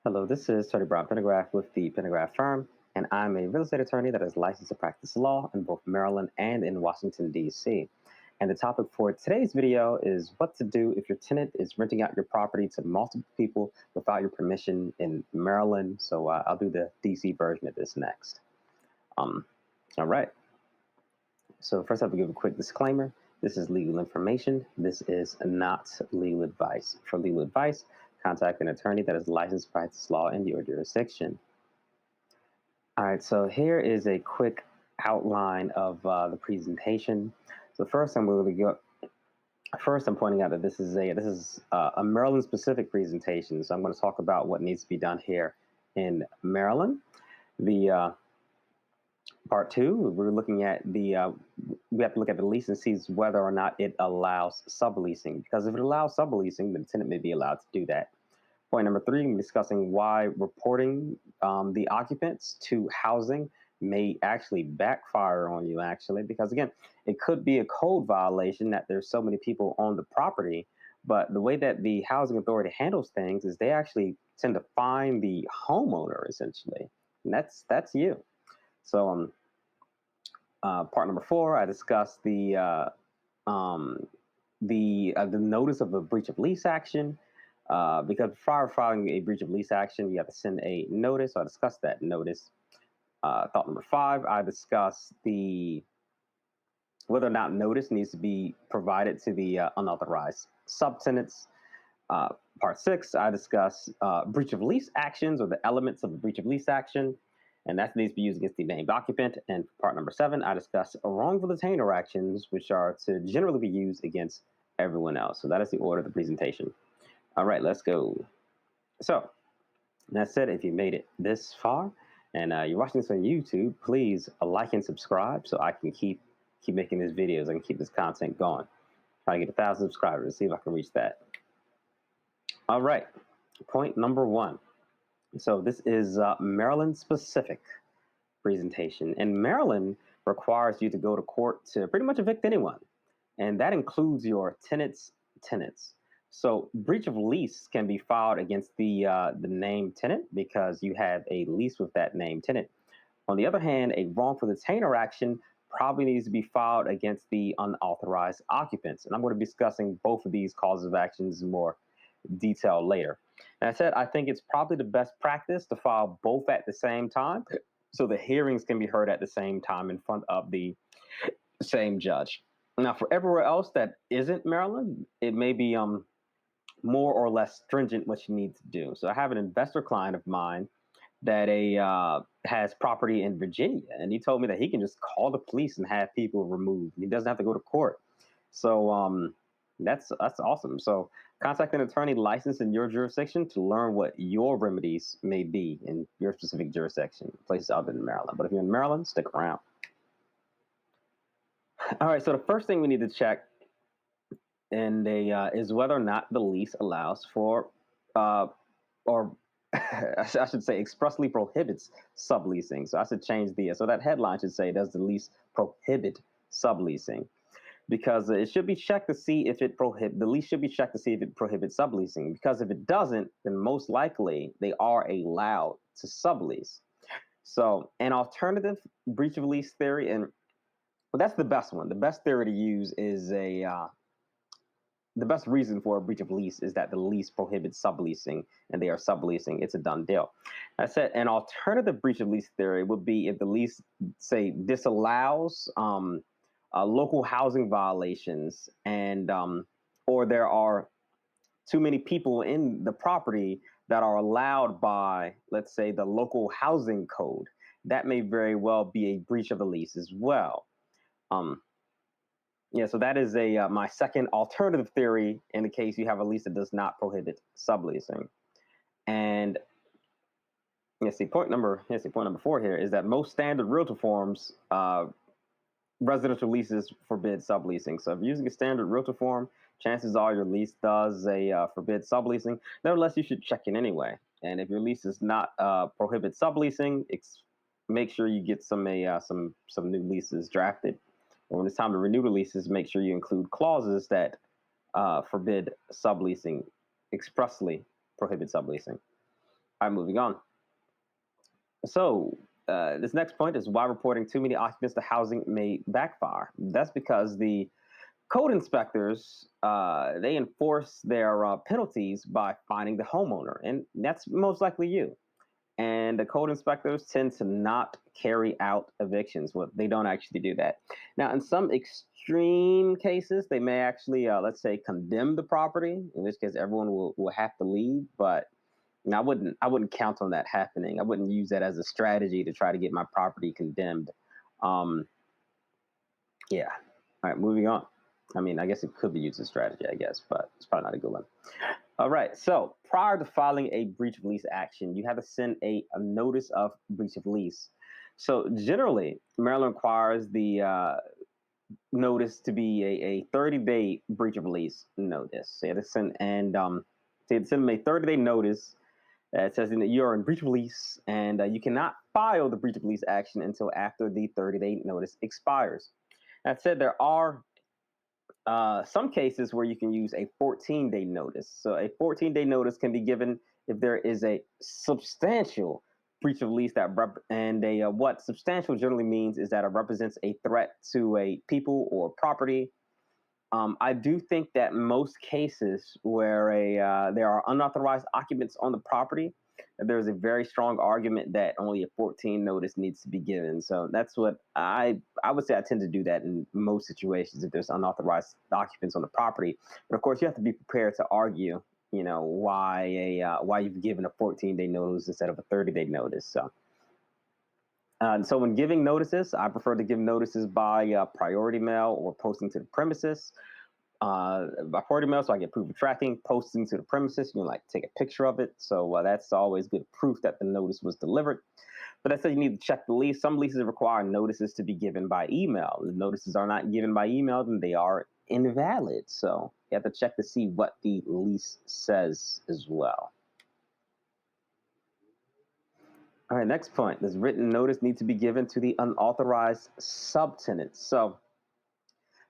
Hello, this is Attorney Brian Pendergraft with the Pendergraft firm, and I'm a real estate attorney that is licensed to practice law in both Maryland and in Washington, D.C. And the topic for today's video is what to do if your tenant is renting out your property to multiple people without your permission in Maryland. So I'll do the D.C. version of this next. All right. So first I have to give a quick disclaimer. This is legal information. This is not legal advice. For legal advice, contact an attorney that is licensed to practice law in your jurisdiction. All right, so here is a quick outline of the presentation. So first, I'm pointing out that this is a Maryland-specific presentation. So I'm going to talk about what needs to be done here in Maryland. The part two, we're looking at we have to look at the lease and see whether or not it allows subleasing. Because if it allows subleasing, then the tenant may be allowed to do that. Point number three, I'm discussing why reporting the occupants to housing may actually backfire on you, because again, it could be a code violation that there's so many people on the property, but the way that the housing authority handles things is they actually tend to fine the homeowner essentially, and that's you. So part number four, I discussed the notice of a breach of lease action. Because prior to filing a breach of lease action, you have to send a notice. So I discussed that notice. Thought number five, I discussed whether or not notice needs to be provided to the unauthorized subtenants. Part six, I discuss breach of lease actions or the elements of a breach of lease action, and that needs to be used against the named occupant. And part number seven, I discuss wrongful detainer actions, which are to generally be used against everyone else. So that is the order of the presentation. All right, let's go. So that said, if you made it this far and you're watching this on YouTube, please like and subscribe so I can keep making these videos. I can keep this content going. Try to get 1,000 subscribers. See if I can reach that. All right, point number one. So this is Maryland specific presentation, and Maryland requires you to go to court to pretty much evict anyone, and that includes your tenants. So breach of lease can be filed against the named tenant because you have a lease with that named tenant. On the other hand, a wrongful detainer action probably needs to be filed against the unauthorized occupants. And I'm going to be discussing both of these causes of actions in more detail later. And I said I think it's probably the best practice to file both at the same time so the hearings can be heard at the same time in front of the same judge. Now, for everywhere else that isn't Maryland, it may be more or less stringent what you need to do. So I have an investor client of mine that has property in Virginia, and he told me that he can just call the police and have people removed. He doesn't have to go to court. So that's awesome. So contact an attorney licensed in your jurisdiction to learn what your remedies may be in your specific jurisdiction, places other than Maryland. But if you're in Maryland, stick around. All right, so the first thing we need to check is whether or not the lease allows for, or I should say expressly prohibits subleasing. So I should change so that headline should say, does the lease prohibit subleasing? Because it should be checked to see if the lease should be checked to see if it prohibits subleasing. Because if it doesn't, then most likely they are allowed to sublease. So an alternative breach of lease theory, and that's the best one. The best theory to use is the best reason for a breach of lease is that the lease prohibits subleasing and they are subleasing. It's a done deal. I said an alternative breach of lease theory would be if the lease, say, disallows local housing violations and or there are too many people in the property that are allowed by, let's say, the local housing code. That may very well be a breach of the lease as well. Yeah, so that is my second alternative theory in the case you have a lease that does not prohibit subleasing. And point number four here is that most standard realtor forms, residential leases forbid subleasing. So if you're using a standard realtor form, chances are your lease does forbid subleasing. Nevertheless, you should check it anyway. And if your lease does not prohibit subleasing, make sure you get some new leases drafted. When it's time to renew the leases, make sure you include clauses that forbid subleasing, expressly prohibit subleasing. All right, moving on. So this next point is why reporting too many occupants to housing may backfire. That's because the code inspectors they enforce their penalties by finding the homeowner, and that's most likely you. And the code inspectors tend to not carry out evictions. Well, they don't actually do that. Now, in some extreme cases, they may actually, let's say, condemn the property, in which case everyone will have to leave. But I wouldn't count on that happening. I wouldn't use that as a strategy to try to get my property condemned. Um, yeah. All right, moving on. I mean, I guess it could be used as a strategy, I guess, but it's probably not a good one. All right. So prior to filing a breach of lease action, you have to send a notice of breach of lease. So generally, Maryland requires the notice to be a 30-day breach of lease notice. So you have to send send them a 30-day notice that says that you're in breach of lease, and you cannot file the breach of lease action until after the 30-day notice expires. That said, there are some cases where you can use a 14-day notice. So a 14-day notice can be given if there is a substantial breach of lease what substantial generally means is that it represents a threat to a people or property. I do think that most cases where there are unauthorized occupants on the property, there's a very strong argument that only a 14 notice needs to be given. So that's what I would say. I tend to do that in most situations if there's unauthorized occupants on the property. But of course, you have to be prepared to argue, why you've given a 14-day notice instead of a 30-day notice. So when giving notices, I prefer to give notices by priority mail or posting to the premises. By priority mail, so I get proof of tracking. Posting to the premises, you can take a picture of it. So that's always good proof that the notice was delivered. But that said, you need to check the lease. Some leases require notices to be given by email. If notices are not given by email, then they are invalid. So you have to check to see what the lease says as well. All right, next point. Does written notice need to be given to the unauthorized subtenant? So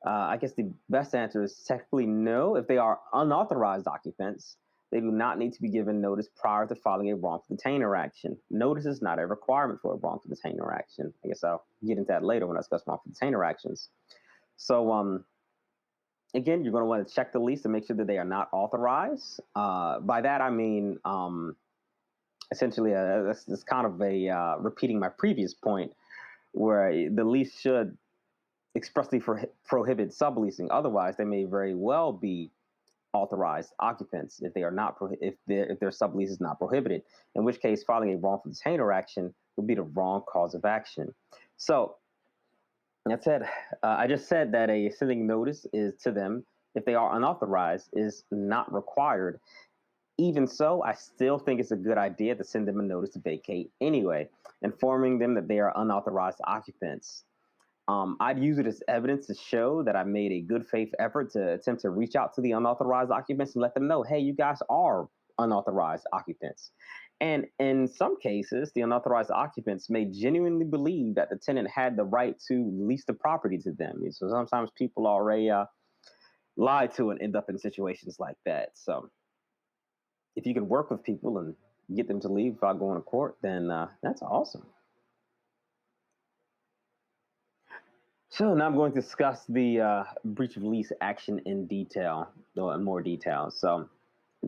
I guess the best answer is technically no. If they are unauthorized occupants, they do not need to be given notice prior to filing a wrongful detainer action. Notice is not a requirement for a wrongful detainer action. I guess I'll get into that later when I discuss wrongful detainer actions. So again, you're going to want to check the lease to make sure that they are not authorized. By that, I mean essentially that's kind of a repeating my previous point where the lease should expressly prohibit subleasing. Otherwise, they may very well be authorized occupants if they are not if their sublease is not prohibited. In which case, filing a wrongful detainer action would be the wrong cause of action. So that said, I just said that a sending notice is to them if they are unauthorized is not required. Even so, I still think it's a good idea to send them a notice to vacate anyway, informing them that they are unauthorized occupants. I'd use it as evidence to show that I made a good faith effort to attempt to reach out to the unauthorized occupants and let them know, hey, you guys are unauthorized occupants. And in some cases, the unauthorized occupants may genuinely believe that the tenant had the right to lease the property to them. So sometimes people already lie to and end up in situations like that. So if you can work with people and get them to leave without going to court, then that's awesome. So now I'm going to discuss the breach of lease action in detail, or in more detail. So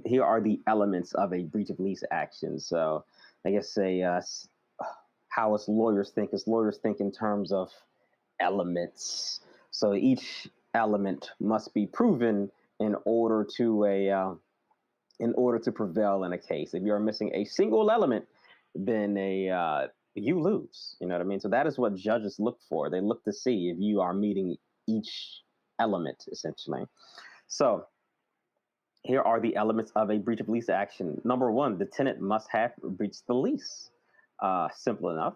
here are the elements of a breach of lease action. So I guess how us lawyers think is lawyers think in terms of elements. So each element must be proven in order to prevail in a case. If you're missing a single element, then you lose. You know what I mean? So that is what judges look for. They look to see if you are meeting each element, essentially. So here are the elements of a breach of lease action. Number one, the tenant must have breached the lease. Simple enough.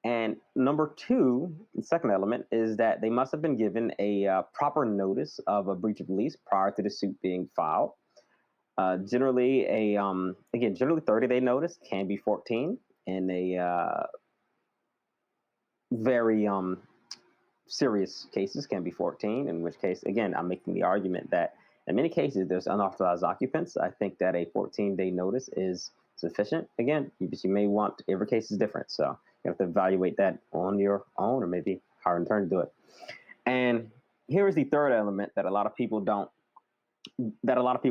And number two, the second element is that they must have been given a proper notice of a breach of lease prior to the suit being filed. Generally, generally 30-day notice can be 14. In a very serious cases can be 14, in which case, again, I'm making the argument that in many cases there's unauthorized occupants. I think that a 14-day notice is sufficient. Again, you may want, every case is different, so you have to evaluate that on your own, or maybe hire an attorney to do it. And here is the third element that a lot of people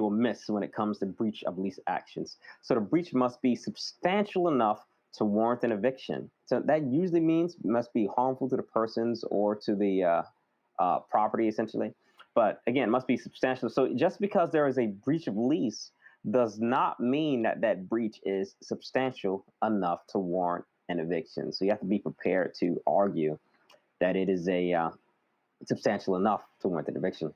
miss when it comes to breach of lease actions. So the breach must be substantial enough to warrant an eviction. So that usually means must be harmful to the persons or to the property, essentially. But again, must be substantial. So just because there is a breach of lease does not mean that that breach is substantial enough to warrant an eviction. So you have to be prepared to argue that it is a substantial enough to warrant an eviction.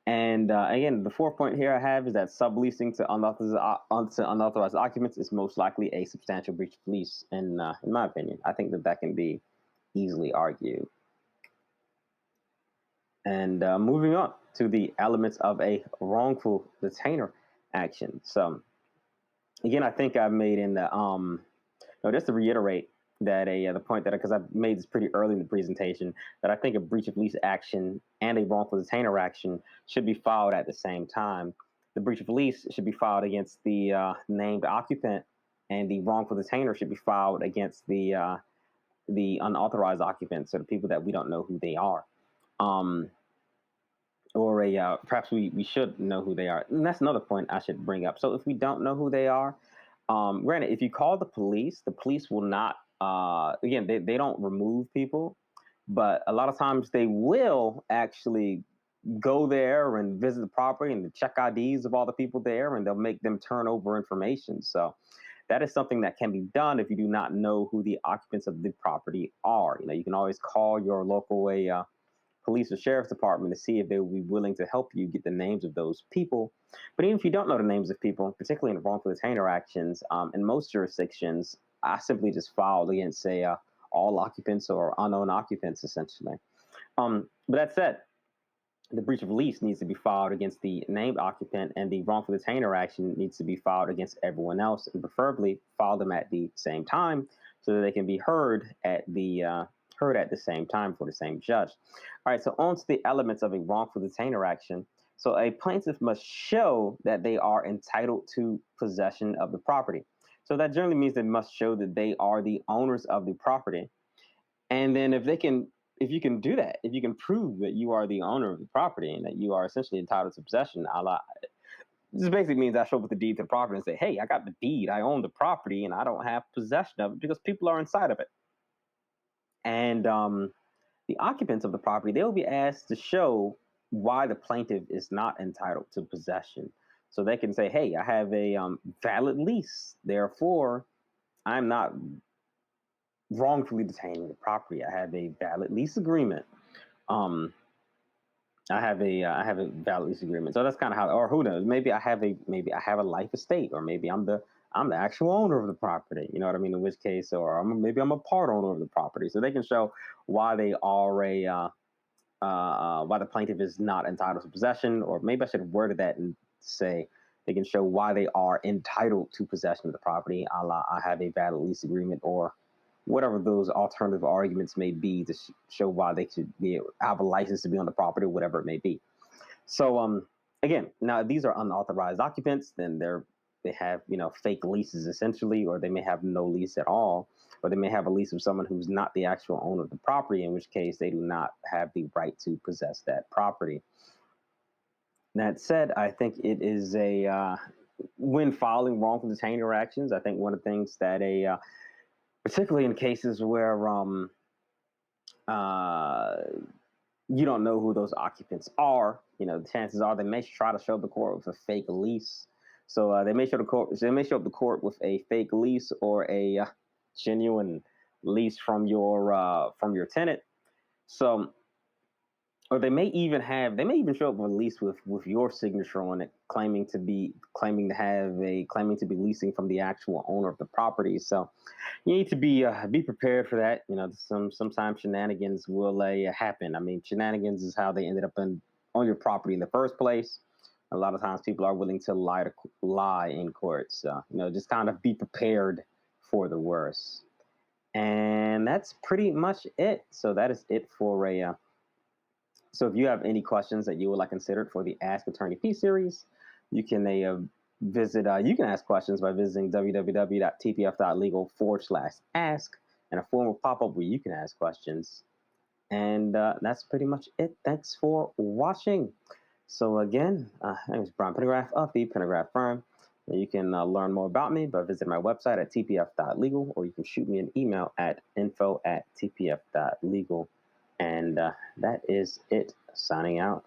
And again, the fourth point here I have is that subleasing to unauthorized occupants is most likely a substantial breach of lease. In my opinion, I think that can be easily argued. And moving on to the elements of a wrongful detainer action. So again, I think I've made in the just to reiterate that the point that, because I made this pretty early in the presentation, that I think a breach of lease action and a wrongful detainer action should be filed at the same time. The breach of lease should be filed against the named occupant, and the wrongful detainer should be filed against the unauthorized occupants, so the people that we don't know who they are. Or perhaps we should know who they are. And that's another point I should bring up. So if we don't know who they are, granted, if you call the police will not, again, they don't remove people, but a lot of times they will actually go there and visit the property and check IDs of all the people there, and they'll make them turn over information. So that is something that can be done if you do not know who the occupants of the property are. You can always call your local police or sheriff's department to see if they will be willing to help you get the names of those people. But even if you don't know the names of people, particularly in wrongful detainer actions, in most jurisdictions, I simply just filed against, say, all occupants or unknown occupants, essentially. But that said, the breach of lease needs to be filed against the named occupant, and the wrongful detainer action needs to be filed against everyone else, and preferably file them at the same time so that they can be heard at the same time for the same judge. All right, so on to the elements of a wrongful detainer action. So a plaintiff must show that they are entitled to possession of the property. So that generally means they must show that they are the owners of the property. And then if you can do that, if you can prove that you are the owner of the property and that you are essentially entitled to possession, this basically means I show up with the deed to the property and say, hey, I got the deed, I own the property, and I don't have possession of it because people are inside of it. And the occupants of the property, they will be asked to show why the plaintiff is not entitled to possession. So they can say, hey, I have a valid lease, therefore I'm not wrongfully detaining the property. I have a valid lease agreement. I have a valid lease agreement. So that's kind of how, or who knows? Maybe I have a life estate, or maybe I'm the actual owner of the property. You know what I mean? In which case, or maybe I'm a part owner of the property. So they can show why they are why the plaintiff is not entitled to possession, or maybe I should have worded that and say they can show why they are entitled to possession of the property. I have a valid lease agreement, or whatever those alternative arguments may be to show why they should have a license to be on the property, whatever it may be. So again, now if these are unauthorized occupants, then they have fake leases essentially, or they may have no lease at all, or they may have a lease with someone who's not the actual owner of the property, in which case they do not have the right to possess that property. That said, I think it is when filing wrongful detainer actions, I think one of the things that particularly in cases where you don't know who those occupants are, the chances are they may try to show the court with a fake lease. So they may show up the court with a fake lease or a genuine lease from your tenant. So, or they may even show up with a lease with your signature on it, claiming to be leasing from the actual owner of the property. So you need to be prepared for that. Sometimes shenanigans will happen. I mean, shenanigans is how they ended up on your property in the first place. A lot of times people are willing to lie in court. So, just kind of be prepared for the worst. And that's pretty much it. So that is it for so if you have any questions that you would like considered for the Ask Attorney P series, you can you can ask questions by visiting www.tpf.legal/ask, and a form will pop up where you can ask questions. And that's pretty much it. Thanks for watching. So again, my name is Brian Pendergraft of the Pendergraft Firm. You can learn more about me by visiting my website at tpf.legal, or you can shoot me an email at info@tpf.legal. And that is it. Signing out.